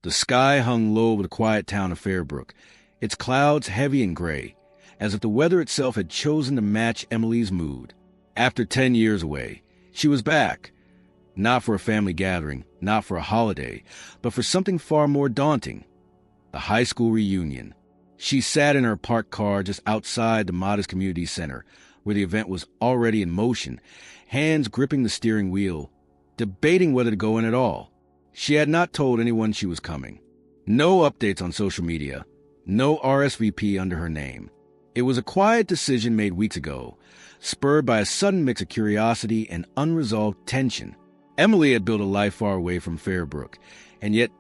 The sky hung low over the quiet town of Fairbrook, its clouds heavy and gray, as if the weather itself had chosen to match Emily's mood. After 10 years away, she was back. Not for a family gathering, not for a holiday, but for something far more daunting. The high school reunion. She sat in her parked car just outside the modest community center, where the event was already in motion, hands gripping the steering wheel, debating whether to go in at all. She had not told anyone she was coming. No updates on social media, no RSVP under her name. It was a quiet decision made weeks ago, spurred by a sudden mix of curiosity and unresolved tension. Emily had built a life far away from Fairbrook, and yet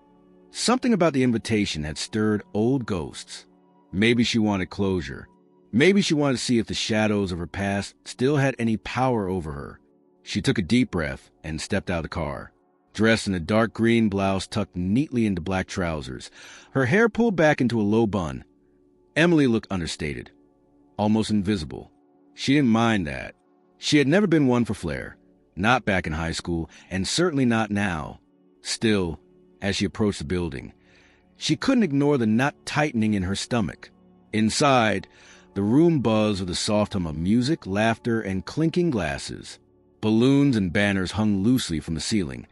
something about the invitation had stirred old ghosts. Maybe she wanted closure. Maybe she wanted to see if the shadows of her past still had any power over her. She took a deep breath and stepped out of the car. Dressed in a dark green blouse tucked neatly into black trousers, her hair pulled back into a low bun, Emily looked understated, almost invisible. She didn't mind that. She had never been one for flair, not back in high school, and certainly not now. Still, as she approached the building, she couldn't ignore the knot tightening in her stomach. Inside, the room buzzed with the soft hum of music, laughter, and clinking glasses. Balloons and banners hung loosely from the ceiling,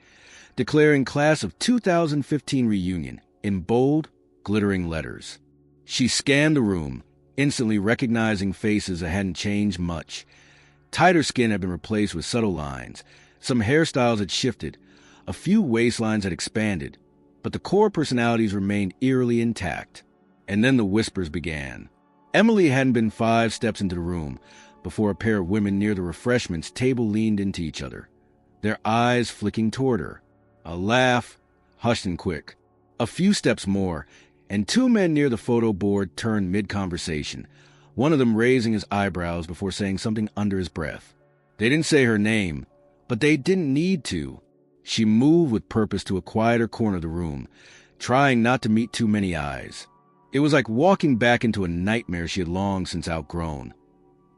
declaring Class of 2015 reunion in bold, glittering letters. She scanned the room, instantly recognizing faces that hadn't changed much. Tighter skin had been replaced with subtle lines. Some hairstyles had shifted. A few waistlines had expanded, but the core personalities remained eerily intact. And then the whispers began. Emily hadn't been 5 steps into the room before a pair of women near the refreshments table leaned into each other, their eyes flicking toward her. A laugh, hushed and quick. A few steps more, and 2 men near the photo board turned mid-conversation, one of them raising his eyebrows before saying something under his breath. They didn't say her name, but they didn't need to. She moved with purpose to a quieter corner of the room, trying not to meet too many eyes. It was like walking back into a nightmare she had long since outgrown.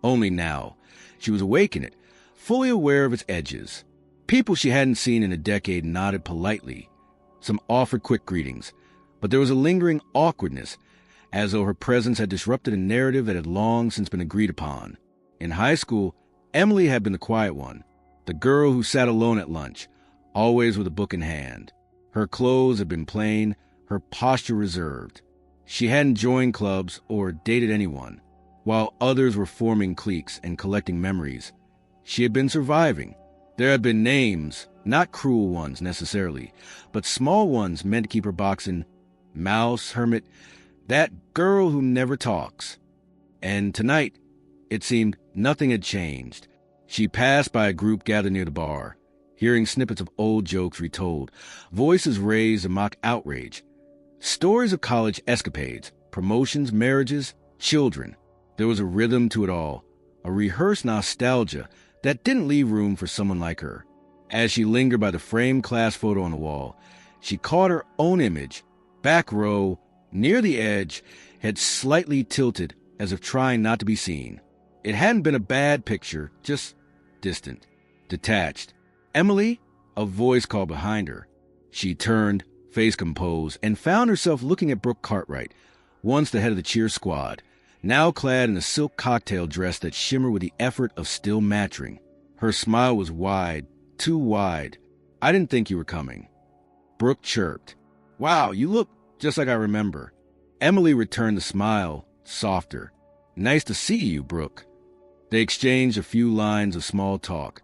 Only now, she was awake in it, fully aware of its edges. People she hadn't seen in a decade nodded politely. Some offered quick greetings, but there was a lingering awkwardness, as though her presence had disrupted a narrative that had long since been agreed upon. In high school, Emily had been the quiet one, the girl who sat alone at lunch, always with a book in hand. Her clothes had been plain, her posture reserved. She hadn't joined clubs or dated anyone. While others were forming cliques and collecting memories, she had been surviving. There had been names, not cruel ones necessarily, but small ones meant to keep her boxing. Mouse, Hermit, that girl who never talks. And tonight, it seemed nothing had changed. She passed by a group gathered near the bar, hearing snippets of old jokes retold, voices raised in mock outrage, stories of college escapades, promotions, marriages, children. There was a rhythm to it all, a rehearsed nostalgia that didn't leave room for someone like her. As she lingered by the framed class photo on the wall, she caught her own image, back row, near the edge, head slightly tilted as if trying not to be seen. It hadn't been a bad picture, just distant, detached. Emily, a voice called behind her. She turned, face composed, and found herself looking at Brooke Cartwright, once the head of the cheer squad, now clad in a silk cocktail dress that shimmered with the effort of still matching. Her smile was wide, too wide. "I didn't think you were coming." Brooke chirped. "Wow, you look just like I remember." Emily returned the smile, softer. "Nice to see you, Brooke." They exchanged a few lines of small talk,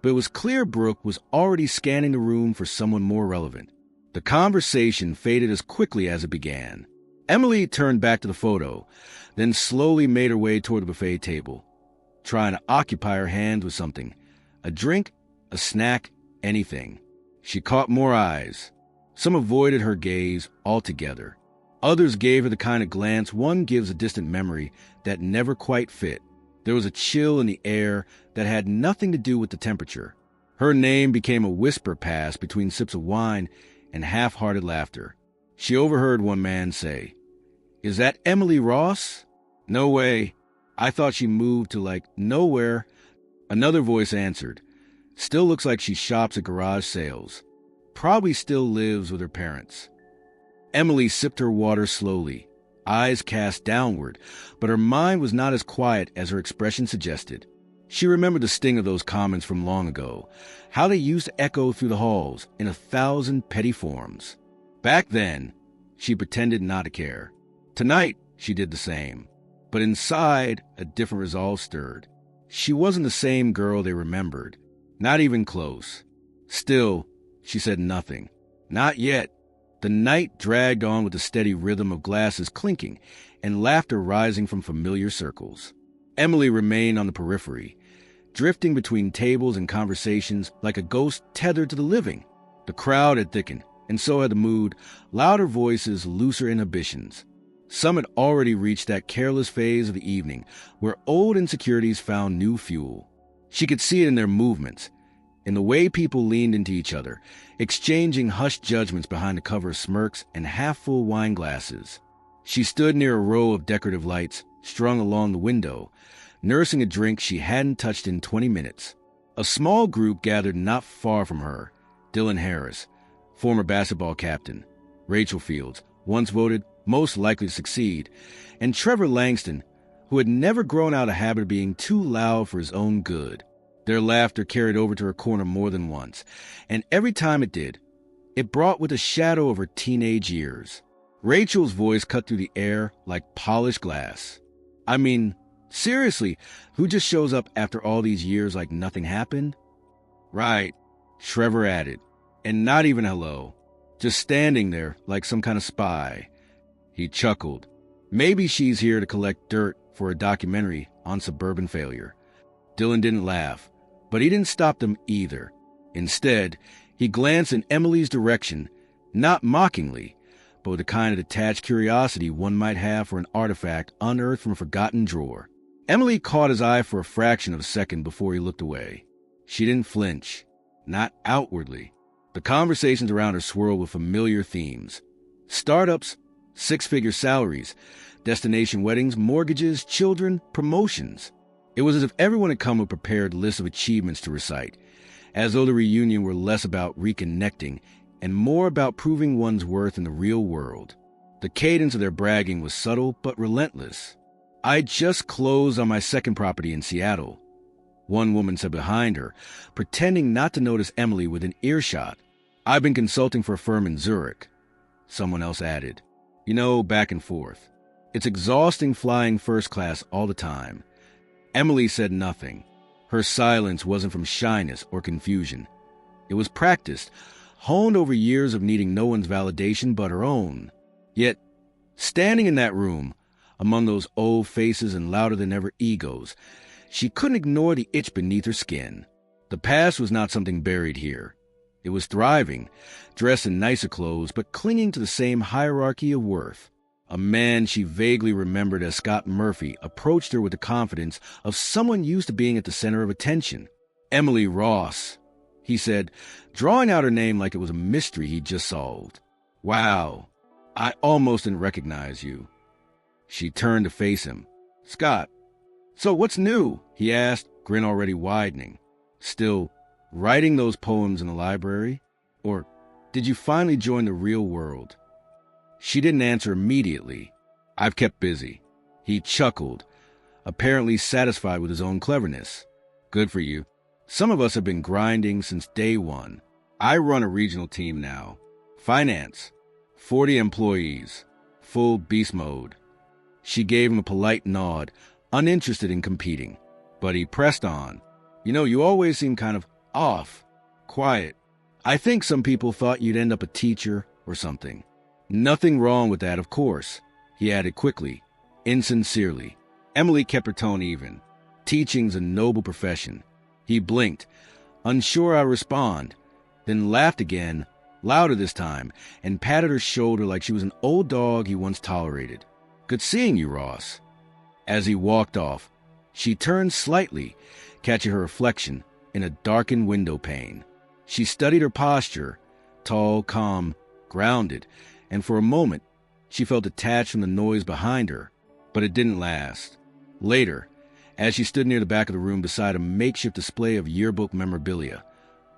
but it was clear Brooke was already scanning the room for someone more relevant. The conversation faded as quickly as it began. Emily turned back to the photo, then slowly made her way toward the buffet table, trying to occupy her hands with something, a drink, a snack, anything. She caught more eyes. Some avoided her gaze altogether. Others gave her the kind of glance one gives a distant memory that never quite fit. There was a chill in the air that had nothing to do with the temperature. Her name became a whisper pass between sips of wine and half-hearted laughter. She overheard one man say, "Is that Emily Ross?" "No way. I thought she moved to, nowhere." Another voice answered, "Still looks like she shops at garage sales. Probably still lives with her parents." Emily sipped her water slowly, eyes cast downward, but her mind was not as quiet as her expression suggested. She remembered the sting of those comments from long ago, how they used to echo through the halls in 1,000 petty forms. Back then, she pretended not to care. Tonight, she did the same. But inside, a different resolve stirred. She wasn't the same girl they remembered, not even close. Still, she said nothing. Not yet. The night dragged on with the steady rhythm of glasses clinking and laughter rising from familiar circles. Emily remained on the periphery, drifting between tables and conversations like a ghost tethered to the living. The crowd had thickened, and so had the mood, louder voices, looser inhibitions. Some had already reached that careless phase of the evening where old insecurities found new fuel. She could see it in their movements, in the way people leaned into each other, exchanging hushed judgments behind the cover of smirks and half-full wine glasses. She stood near a row of decorative lights strung along the window, nursing a drink she hadn't touched in 20 minutes. A small group gathered not far from her. Dylan Harris, former basketball captain, Rachel Fields, once voted most likely to succeed, and Trevor Langston, who had never grown out a habit of being too loud for his own good. Their laughter carried over to her corner more than once, and every time it did, it brought with a shadow of her teenage years. Rachel's voice cut through the air like polished glass. I mean, seriously, who just shows up after all these years like nothing happened? Right, Trevor added, and not even hello, just standing there like some kind of spy. He chuckled. Maybe she's here to collect dirt for a documentary on suburban failure. Dylan didn't laugh, but he didn't stop them either. Instead, he glanced in Emily's direction, not mockingly, but with the kind of detached curiosity one might have for an artifact unearthed from a forgotten drawer. Emily caught his eye for a fraction of a second before he looked away. She didn't flinch, not outwardly. The conversations around her swirled with familiar themes. Startups, six-figure salaries, destination weddings, mortgages, children, promotions. It was as if everyone had come with a prepared list of achievements to recite, as though the reunion were less about reconnecting and more about proving one's worth in the real world. The cadence of their bragging was subtle but relentless. "I just closed on my second property in Seattle," one woman said behind her, pretending not to notice Emily within earshot. "I've been consulting for a firm in Zurich," someone else added. Back and forth. It's exhausting flying first class all the time. Emily said nothing. Her silence wasn't from shyness or confusion. It was practiced, honed over years of needing no one's validation but her own. Yet, standing in that room, among those old faces and louder-than-ever egos, she couldn't ignore the itch beneath her skin. The past was not something buried here. It was thriving, dressed in nicer clothes, but clinging to the same hierarchy of worth. A man she vaguely remembered as Scott Murphy approached her with the confidence of someone used to being at the center of attention. "Emily Ross," he said, drawing out her name like it was a mystery he'd just solved. "Wow, I almost didn't recognize you." She turned to face him. "Scott, so what's new?" he asked, grin already widening. "Still writing those poems in the library? Or did you finally join the real world?" She didn't answer immediately. "I've kept busy." He chuckled, apparently satisfied with his own cleverness. "Good for you. Some of us have been grinding since day one. I run a regional team now. Finance. 40 employees. Full beast mode." She gave him a polite nod, uninterested in competing. But he pressed on. You always seem kind of off, quiet. I think some people thought you'd end up a teacher or something." "Nothing wrong with that, of course," he added quickly, insincerely. Emily kept her tone even. "Teaching's a noble profession." He blinked, unsure how to respond, then laughed again, louder this time, and patted her shoulder like she was an old dog he once tolerated. "Good seeing you, Ross." As he walked off, she turned slightly, catching her reflection in a darkened window pane. She studied her posture, tall, calm, grounded, and for a moment she felt detached from the noise behind her, but it didn't last. Later, as she stood near the back of the room beside a makeshift display of yearbook memorabilia,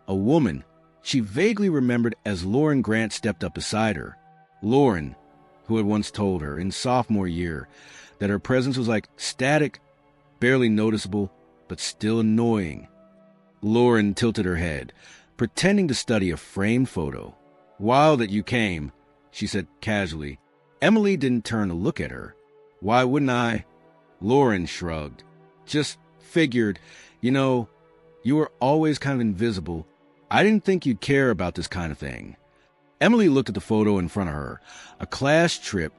a woman she vaguely remembered as Lauren Grant stepped up beside her. Lauren, who had once told her in sophomore year that her presence was like static, barely noticeable, but still annoying. Lauren tilted her head, pretending to study a framed photo. "Wild that you came," she said casually. Emily didn't turn to look at her. "Why wouldn't I?" Lauren shrugged. "Just figured, you were always kind of invisible. I didn't think you'd care about this kind of thing." Emily looked at the photo in front of her, a class trip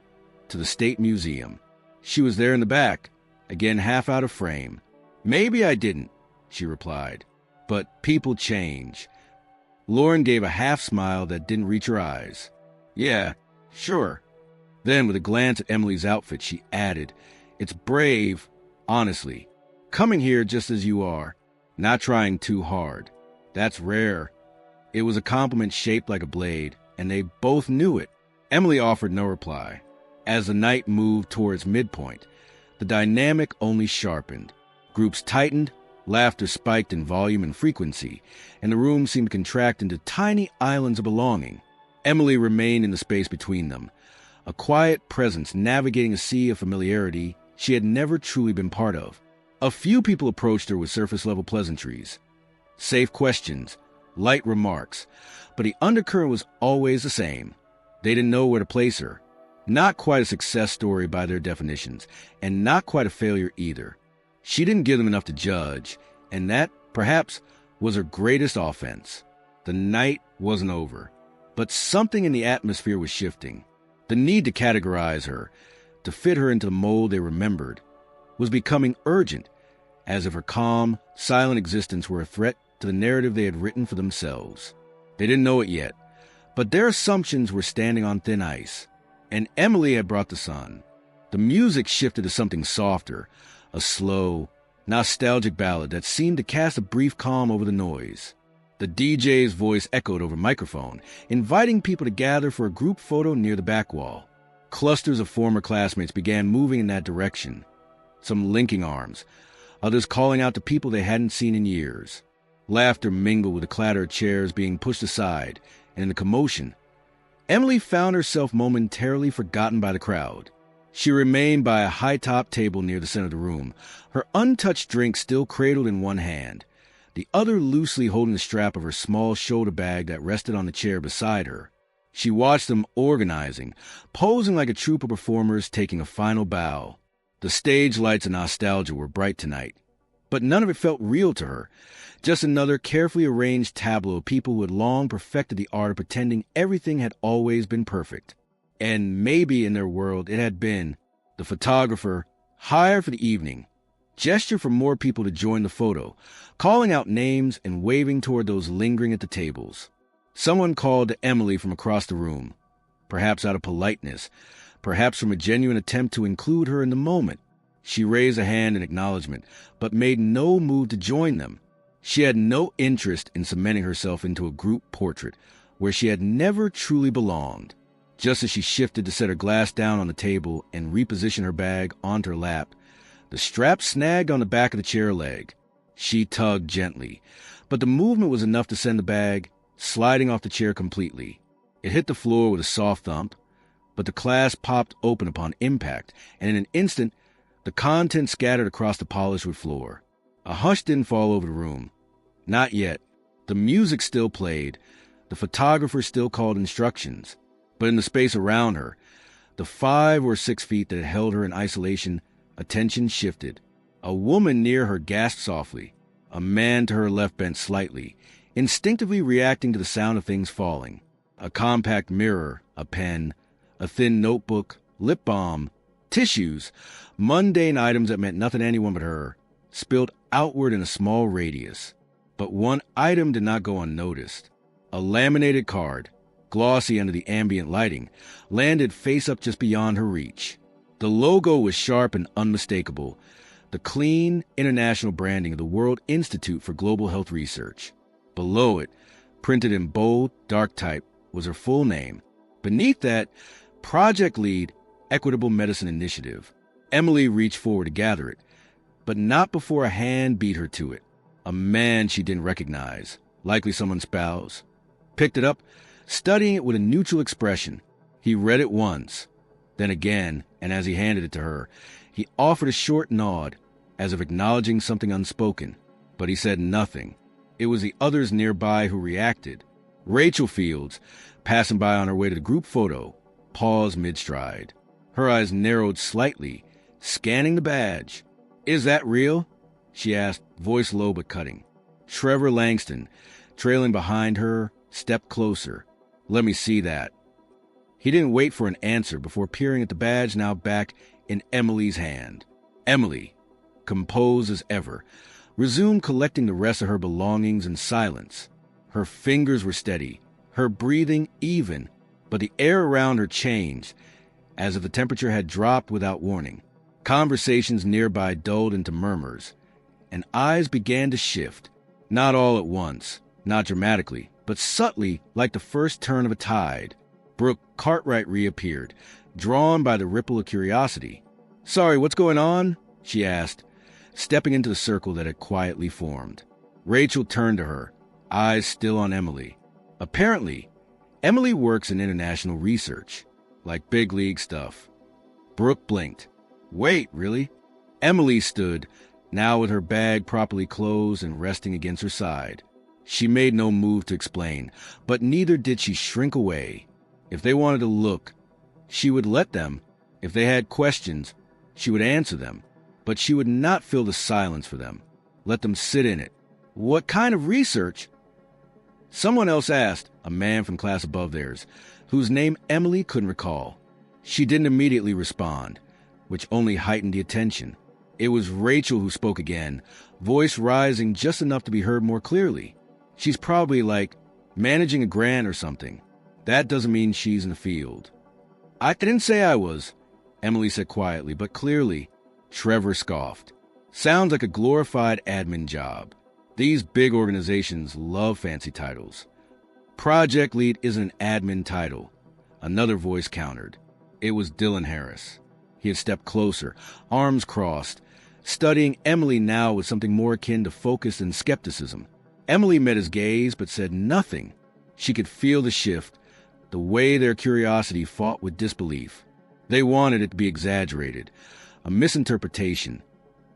to the State Museum. She was there in the back, again half out of frame. "Maybe I didn't," she replied. "But people change." Lauren gave a half smile that didn't reach her eyes. "Yeah, sure." Then, with a glance at Emily's outfit, she added, "It's brave, honestly. Coming here just as you are, not trying too hard. That's rare." It was a compliment shaped like a blade, and they both knew it. Emily offered no reply. As the night moved towards midpoint, the dynamic only sharpened. Groups tightened, laughter spiked in volume and frequency, and the room seemed to contract into tiny islands of belonging. Emily remained in the space between them, a quiet presence navigating a sea of familiarity she had never truly been part of. A few people approached her with surface-level pleasantries, safe questions, light remarks, but the undercurrent was always the same. They didn't know where to place her. Not quite a success story by their definitions, and not quite a failure either. She didn't give them enough to judge, and that, perhaps, was her greatest offense. The night wasn't over, but something in the atmosphere was shifting. The need to categorize her, to fit her into the mold they remembered, was becoming urgent, as if her calm, silent existence were a threat to the narrative they had written for themselves. They didn't know it yet, but their assumptions were standing on thin ice, and Emily had brought the sun. The music shifted to something softer, a slow, nostalgic ballad that seemed to cast a brief calm over the noise. The DJ's voice echoed over microphone, inviting people to gather for a group photo near the back wall. Clusters of former classmates began moving in that direction, some linking arms, others calling out to people they hadn't seen in years. Laughter mingled with the clatter of chairs being pushed aside, and in the commotion, Emily found herself momentarily forgotten by the crowd. She remained by a high-top table near the center of the room, her untouched drink still cradled in one hand, the other loosely holding the strap of her small shoulder bag that rested on the chair beside her. She watched them organizing, posing like a troupe of performers taking a final bow. The stage lights and nostalgia were bright tonight, but none of it felt real to her, just another carefully arranged tableau of people who had long perfected the art of pretending everything had always been perfect. And maybe in their world it had been. The photographer, hired for the evening, gestured for more people to join the photo, calling out names and waving toward those lingering at the tables. Someone called to Emily from across the room, perhaps out of politeness, perhaps from a genuine attempt to include her in the moment. She raised a hand in acknowledgement, but made no move to join them. She had no interest in cementing herself into a group portrait where she had never truly belonged. Just as she shifted to set her glass down on the table and reposition her bag onto her lap, the strap snagged on the back of the chair leg. She tugged gently, but the movement was enough to send the bag sliding off the chair completely. It hit the floor with a soft thump, but the clasp popped open upon impact, and in an instant, the contents scattered across the polished wood floor. A hush didn't fall over the room. Not yet. The music still played. The photographer still called instructions. But in the space around her, the 5 or 6 feet that held her in isolation, attention shifted. A woman near her gasped softly. A man to her left bent slightly, instinctively reacting to the sound of things falling. A compact mirror, a pen, a thin notebook, lip balm, tissues, mundane items that meant nothing to anyone but her, spilled outward in a small radius. But one item did not go unnoticed. A laminated card, glossy under the ambient lighting, landed face up just beyond her reach. The logo was sharp and unmistakable, the clean, international branding of the World Institute for Global Health Research. Below it, printed in bold, dark type, was her full name. Beneath that, Project Lead, Equitable Medicine Initiative. Emily reached forward to gather it, but not before a hand beat her to it. A man she didn't recognize, likely someone's spouse. Picked it up, studying it with a neutral expression. He read it once, then again, and as he handed it to her, he offered a short nod, as if acknowledging something unspoken, but he said nothing. It was the others nearby who reacted. Rachel Fields, passing by on her way to the group photo, paused mid-stride. Her eyes narrowed slightly, scanning the badge. "Is that real?" she asked, voice low but cutting. Trevor Langston, trailing behind her, stepped closer. "Let me see that." He didn't wait for an answer before peering at the badge now back in Emily's hand. Emily, composed as ever, resumed collecting the rest of her belongings in silence. Her fingers were steady, her breathing even, but the air around her changed, as if the temperature had dropped without warning. Conversations nearby dulled into murmurs, and eyes began to shift, not all at once, not dramatically, but subtly like the first turn of a tide. Brooke Cartwright reappeared, drawn by the ripple of curiosity. "Sorry, what's going on?" she asked, stepping into the circle that had quietly formed. Rachel turned to her, eyes still on Emily. Apparently, Emily works in international research, like big league stuff. Brooke blinked. "Wait, really?" Emily stood, now with her bag properly closed and resting against her side. She made no move to explain, but neither did she shrink away. If they wanted to look, she would let them. If they had questions, she would answer them. But she would not fill the silence for them. Let them sit in it. "What kind of research?" Someone else asked, a man from class above theirs, whose name Emily couldn't recall. She didn't immediately respond, which only heightened the attention. It was Rachel who spoke again, voice rising just enough to be heard more clearly. "She's probably like managing a grant or something. That doesn't mean she's in the field." "I didn't say I was," Emily said quietly, but clearly. Trevor scoffed. "Sounds like a glorified admin job. These big organizations love fancy titles." "Project lead isn't an admin title," another voice countered. It was Dylan Harris. He had stepped closer, arms crossed, studying Emily now with something more akin to focus and skepticism. Emily met his gaze but said nothing. She could feel the shift, the way their curiosity fought with disbelief. They wanted it to be exaggerated, a misinterpretation,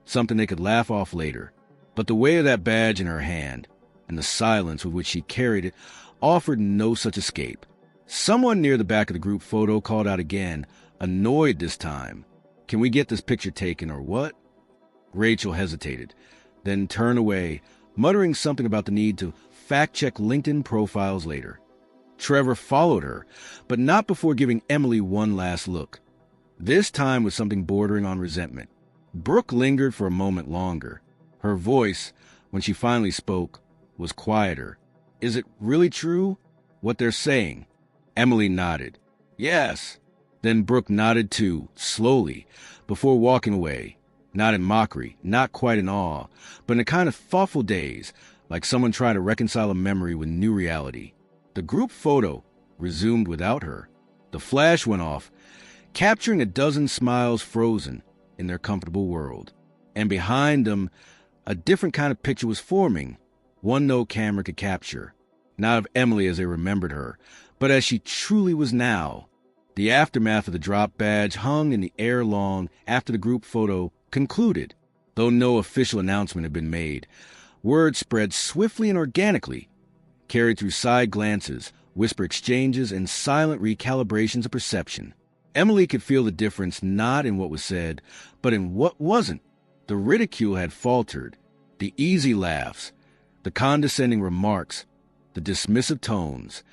something they could laugh off later. But the weight of that badge in her hand, and the silence with which she carried it, offered no such escape. Someone near the back of the group photo called out again, annoyed this time. "Can we get this picture taken or what?" Rachel hesitated, then turned away, muttering something about the need to fact-check LinkedIn profiles later. Trevor followed her, but not before giving Emily one last look. This time with something bordering on resentment. Brooke lingered for a moment longer. Her voice, when she finally spoke, was quieter. "Is it really true, what they're saying?" Emily nodded. "Yes." Then Brooke nodded too, slowly, before walking away. Not in mockery, not quite in awe, but in a kind of thoughtful daze, like someone trying to reconcile a memory with new reality. The group photo resumed without her. The flash went off, capturing a dozen smiles frozen in their comfortable world. And behind them, a different kind of picture was forming, one no camera could capture. Not of Emily as they remembered her, but as she truly was now. The aftermath of the drop badge hung in the air long after the group photo concluded. Though no official announcement had been made, word spread swiftly and organically, carried through side glances, whisper exchanges, and silent recalibrations of perception. Emily could feel the difference not in what was said, but in what wasn't. The ridicule had faltered, the easy laughs, the condescending remarks, the dismissive tones.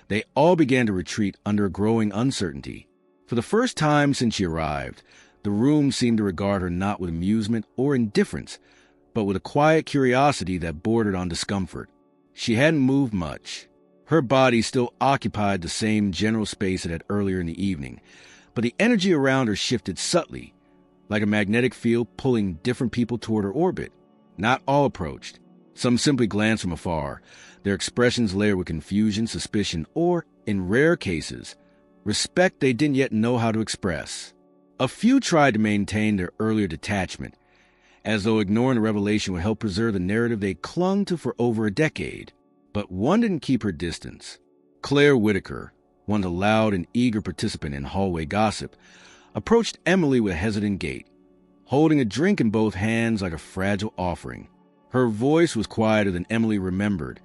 They all began to retreat under a growing uncertainty. For the first time since she arrived, the room seemed to regard her not with amusement or indifference, but with a quiet curiosity that bordered on discomfort. She hadn't moved much. Her body still occupied the same general space it had earlier in the evening, but the energy around her shifted subtly, like a magnetic field pulling different people toward her orbit. Not all approached. Some simply glanced from afar, their expressions layered with confusion, suspicion, or, in rare cases, respect they didn't yet know how to express. A few tried to maintain their earlier detachment, as though ignoring the revelation would help preserve the narrative they clung to for over a decade. But one didn't keep her distance. Claire Whitaker, once a loud and eager participant in hallway gossip, approached Emily with a hesitant gait, holding a drink in both hands like a fragile offering. Her voice was quieter than Emily remembered,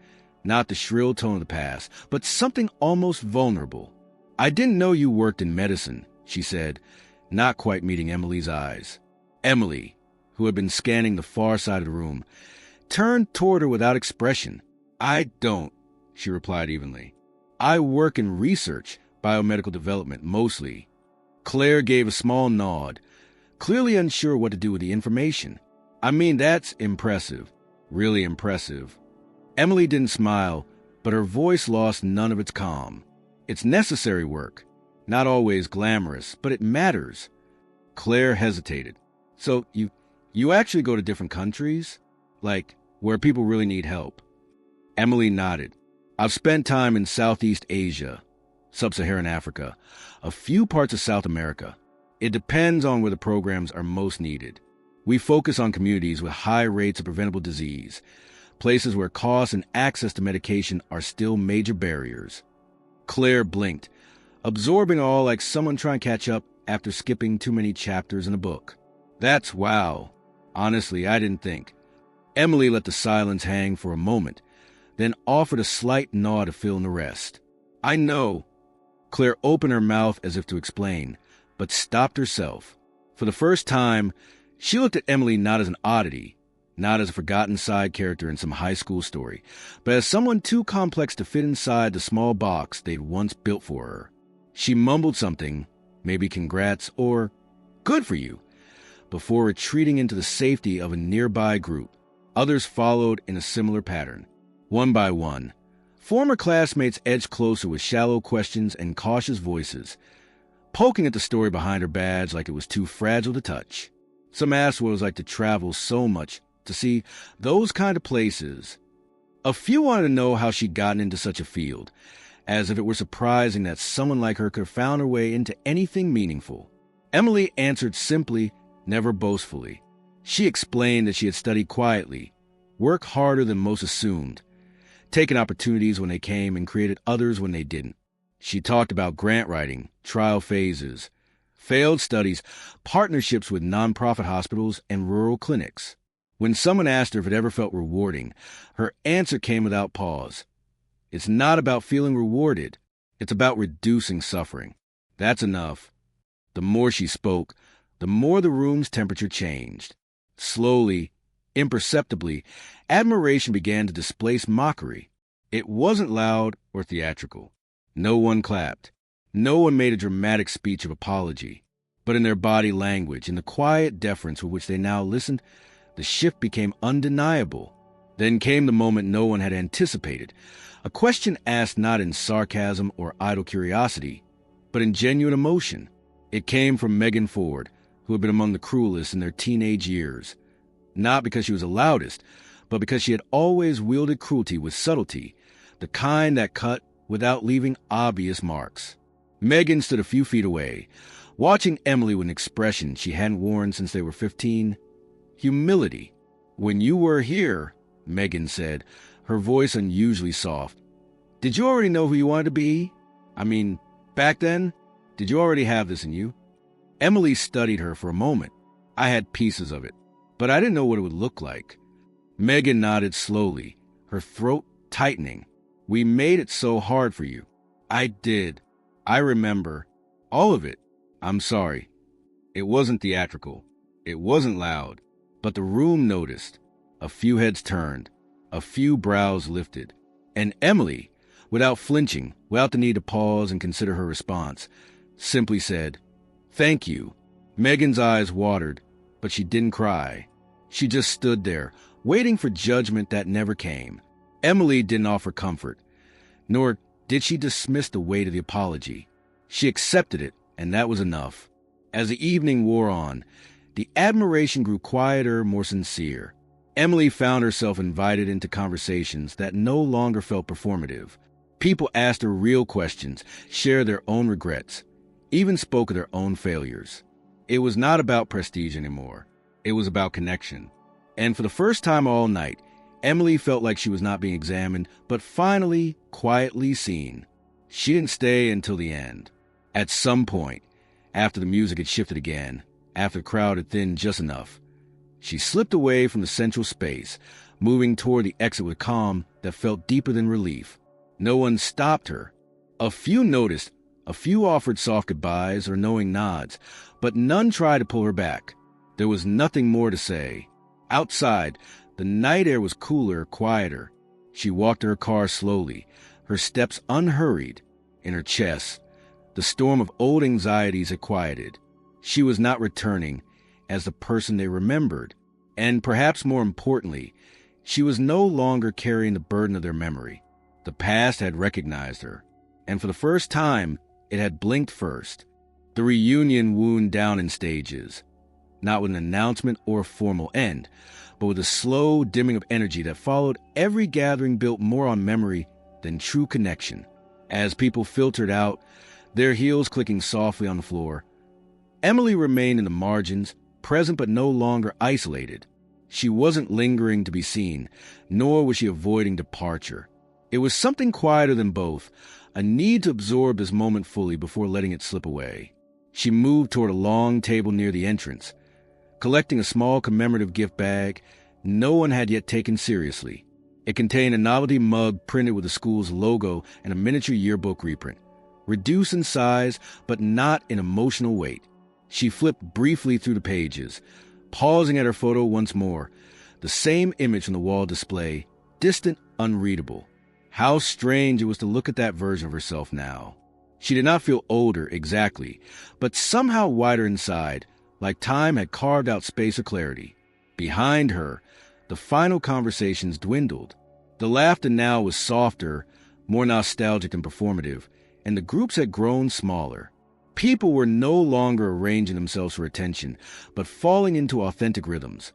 not the shrill tone of the past, but something almost vulnerable. "I didn't know you worked in medicine," she said, not quite meeting Emily's eyes. Emily, who had been scanning the far side of the room, turned toward her without expression. "I don't," she replied evenly. "I work in research, biomedical development, mostly." Claire gave a small nod, clearly unsure what to do with the information. "I mean, that's impressive. Really impressive." Emily didn't smile, but her voice lost none of its calm. "It's necessary work. Not always glamorous, but it matters." Claire hesitated. "So you actually go to different countries? Like, where people really need help?" Emily nodded. "I've spent time in Southeast Asia, Sub-Saharan Africa, a few parts of South America. It depends on where the programs are most needed. We focus on communities with high rates of preventable disease, places where cost and access to medication are still major barriers." Claire blinked, absorbing it all like someone trying to catch up after skipping too many chapters in a book. "That's wow. Honestly, I didn't think." Emily let the silence hang for a moment, then offered a slight nod to fill in the rest. "I know." Claire opened her mouth as if to explain, but stopped herself. For the first time, she looked at Emily not as an oddity, not as a forgotten side character in some high school story, but as someone too complex to fit inside the small box they'd once built for her. She mumbled something, maybe congrats or good for you, before retreating into the safety of a nearby group. Others followed in a similar pattern. One by one, former classmates edged closer with shallow questions and cautious voices, poking at the story behind her badge like it was too fragile to touch. Some asked what it was like to travel so much, to see those kind of places. A few wanted to know how she'd gotten into such a field, as if it were surprising that someone like her could have found her way into anything meaningful. Emily answered simply, never boastfully. She explained that she had studied quietly, worked harder than most assumed, taken opportunities when they came and created others when they didn't. She talked about grant writing, trial phases, failed studies, partnerships with nonprofit hospitals and rural clinics. When someone asked her if it ever felt rewarding, her answer came without pause. "It's not about feeling rewarded. It's about reducing suffering. That's enough." The more she spoke, the more the room's temperature changed. Slowly, imperceptibly, admiration began to displace mockery. It wasn't loud or theatrical. No one clapped. No one made a dramatic speech of apology. But in their body language, in the quiet deference with which they now listened, the shift became undeniable. Then came the moment no one had anticipated, a question asked not in sarcasm or idle curiosity, but in genuine emotion. It came from Megan Ford, who had been among the cruelest in their teenage years, not because she was the loudest, but because she had always wielded cruelty with subtlety, the kind that cut without leaving obvious marks. Megan stood a few feet away, watching Emily with an expression she hadn't worn since they were 15. Humility. "When you were here," Megan said, her voice unusually soft, "did you already know who you wanted to be? I mean, back then, did you already have this in you?" Emily studied her for a moment. "I had pieces of it, but I didn't know what it would look like." Megan nodded slowly, her throat tightening. "We made it so hard for you." "I did. I remember. All of it. I'm sorry. It wasn't theatrical. It wasn't loud. But the room noticed. A few heads turned. A few brows lifted. And Emily, without flinching, without the need to pause and consider her response, simply said, "Thank you." Megan's eyes watered, but she didn't cry. She just stood there, waiting for judgment that never came. Emily didn't offer comfort, nor did she dismiss the weight of the apology. She accepted it, and that was enough. As the evening wore on, the admiration grew quieter, more sincere. Emily found herself invited into conversations that no longer felt performative. People asked her real questions, shared their own regrets, even spoke of their own failures. It was not about prestige anymore. It was about connection. And for the first time all night, Emily felt like she was not being examined, but finally, quietly seen. She didn't stay until the end. At some point, after the music had shifted again, after the crowd had thinned just enough, she slipped away from the central space, moving toward the exit with calm that felt deeper than relief. No one stopped her. A few noticed, a few offered soft goodbyes or knowing nods, but none tried to pull her back. There was nothing more to say. Outside, the night air was cooler, quieter. She walked to her car slowly, her steps unhurried. In her chest, the storm of old anxieties had quieted. She was not returning as the person they remembered, and perhaps more importantly, she was no longer carrying the burden of their memory. The past had recognized her, and for the first time, it had blinked first. The reunion wound down in stages, not with an announcement or a formal end, but with a slow dimming of energy that followed every gathering built more on memory than true connection. As people filtered out, their heels clicking softly on the floor, Emily remained in the margins, present but no longer isolated. She wasn't lingering to be seen, nor was she avoiding departure. It was something quieter than both, a need to absorb this moment fully before letting it slip away. She moved toward a long table near the entrance, collecting a small commemorative gift bag no one had yet taken seriously. It contained a novelty mug printed with the school's logo and a miniature yearbook reprint, reduced in size but not in emotional weight. She flipped briefly through the pages, pausing at her photo once more, the same image on the wall display, distant, unreadable. How strange it was to look at that version of herself now. She did not feel older exactly, but somehow wider inside, like time had carved out space of clarity. Behind her, the final conversations dwindled. The laughter now was softer, more nostalgic and performative, and the groups had grown smaller. People were no longer arranging themselves for attention, but falling into authentic rhythms.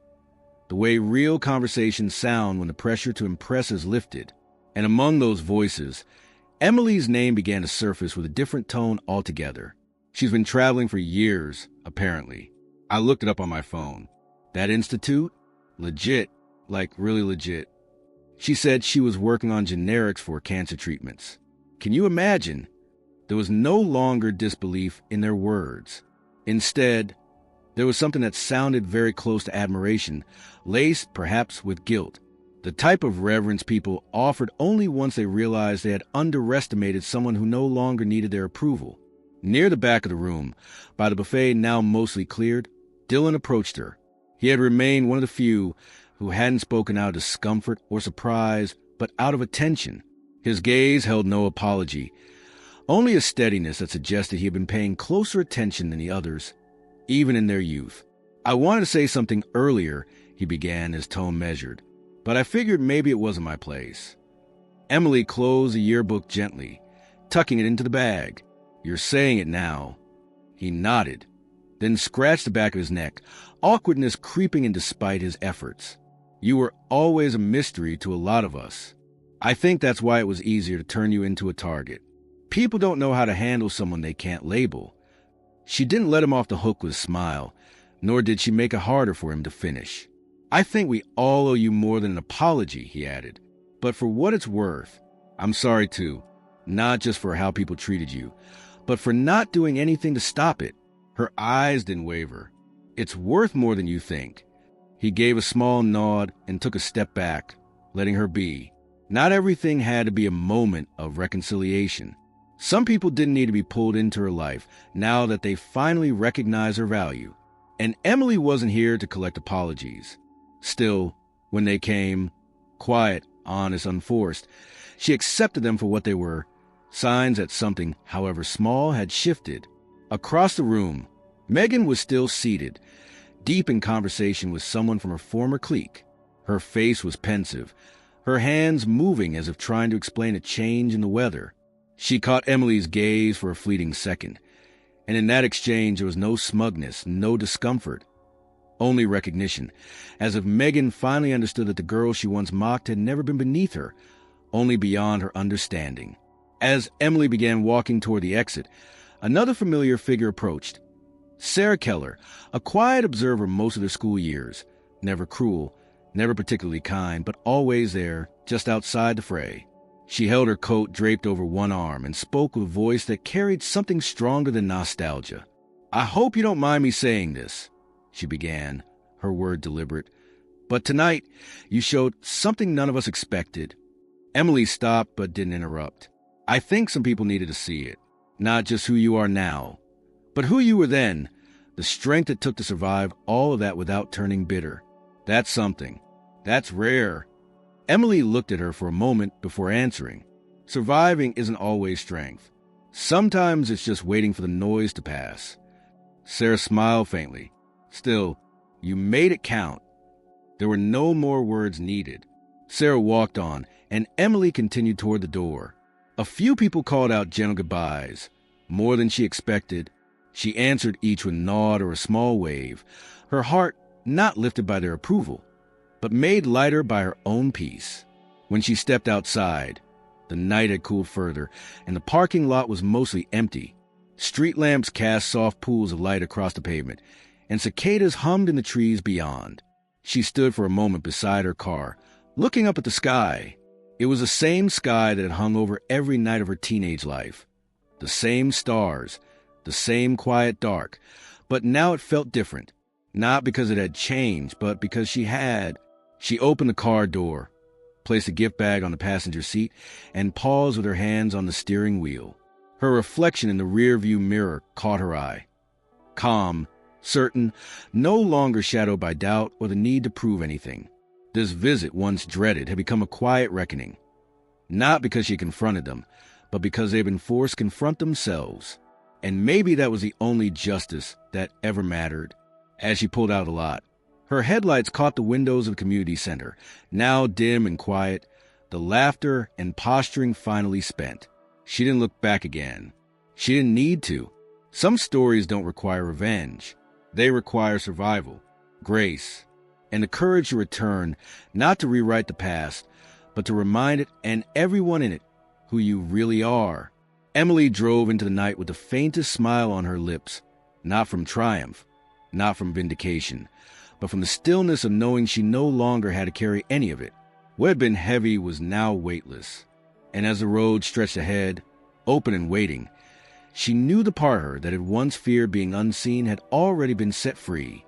The way real conversations sound when the pressure to impress is lifted. And among those voices, Emily's name began to surface with a different tone altogether. She's been traveling for years, apparently. I looked it up on my phone. That institute? Legit. Like really legit. She said she was working on generics for cancer treatments. Can you imagine? There was no longer disbelief in their words. Instead, there was something that sounded very close to admiration, laced perhaps with guilt. The type of reverence people offered only once they realized they had underestimated someone who no longer needed their approval. Near the back of the room, by the buffet now mostly cleared, Dylan approached her. He had remained one of the few who hadn't spoken out of discomfort or surprise, but out of attention. His gaze held no apology, only a steadiness that suggested he had been paying closer attention than the others, even in their youth. I wanted to say something earlier, he began, his tone measured, but I figured maybe it wasn't my place. Emily closed the yearbook gently, tucking it into the bag. You're saying it now. He nodded, then scratched the back of his neck, awkwardness creeping in despite his efforts. You were always a mystery to a lot of us. I think that's why it was easier to turn you into a target. People don't know how to handle someone they can't label. She didn't let him off the hook with a smile, nor did she make it harder for him to finish. I think we all owe you more than an apology, he added. But for what it's worth, I'm sorry too, not just for how people treated you, but for not doing anything to stop it. Her eyes didn't waver. It's worth more than you think. He gave a small nod and took a step back, letting her be. Not everything had to be a moment of reconciliation. Some people didn't need to be pulled into her life now that they finally recognized her value. And Emily wasn't here to collect apologies. Still, when they came, quiet, honest, unforced, she accepted them for what they were, signs that something, however small, had shifted. Across the room, Megan was still seated, deep in conversation with someone from her former clique. Her face was pensive, her hands moving as if trying to explain a change in the weather. She caught Emily's gaze for a fleeting second, and in that exchange there was no smugness, no discomfort, only recognition, as if Megan finally understood that the girl she once mocked had never been beneath her, only beyond her understanding. As Emily began walking toward the exit, another familiar figure approached. Sarah Keller, a quiet observer most of their school years, never cruel, never particularly kind, but always there, just outside the fray. She held her coat draped over one arm and spoke with a voice that carried something stronger than nostalgia. "I hope you don't mind me saying this," she began, her word deliberate, "but tonight you showed something none of us expected." Emily stopped but didn't interrupt. "I think some people needed to see it. Not just who you are now, but who you were then, the strength it took to survive all of that without turning bitter. That's something. That's rare." Emily looked at her for a moment before answering. Surviving isn't always strength. Sometimes it's just waiting for the noise to pass. Sarah smiled faintly. "Still, you made it count." There were no more words needed. Sarah walked on, and Emily continued toward the door. A few people called out gentle goodbyes, more than she expected. She answered each with a nod or a small wave, her heart not lifted by their approval, but made lighter by her own peace. When she stepped outside, the night had cooled further, and the parking lot was mostly empty. Street lamps cast soft pools of light across the pavement, and cicadas hummed in the trees beyond. She stood for a moment beside her car, looking up at the sky. It was the same sky that had hung over every night of her teenage life. The same stars, the same quiet dark, but now it felt different. Not because it had changed, but because she had. She opened the car door, placed a gift bag on the passenger seat, and paused with her hands on the steering wheel. Her reflection in the rear-view mirror caught her eye. Calm, certain, no longer shadowed by doubt or the need to prove anything. This visit, once dreaded, had become a quiet reckoning. Not because she confronted them, but because they had been forced to confront themselves. And maybe that was the only justice that ever mattered. As she pulled out of the lot, her headlights caught the windows of the community center, now dim and quiet, the laughter and posturing finally spent. She didn't look back again. She didn't need to. Some stories don't require revenge. They require survival, grace, and the courage to return, not to rewrite the past, but to remind it and everyone in it who you really are. Emily drove into the night with the faintest smile on her lips, not from triumph, not from vindication, but from the stillness of knowing she no longer had to carry any of it. What had been heavy was now weightless. And as the road stretched ahead, open and waiting, she knew the part of her that had once feared being unseen had already been set free.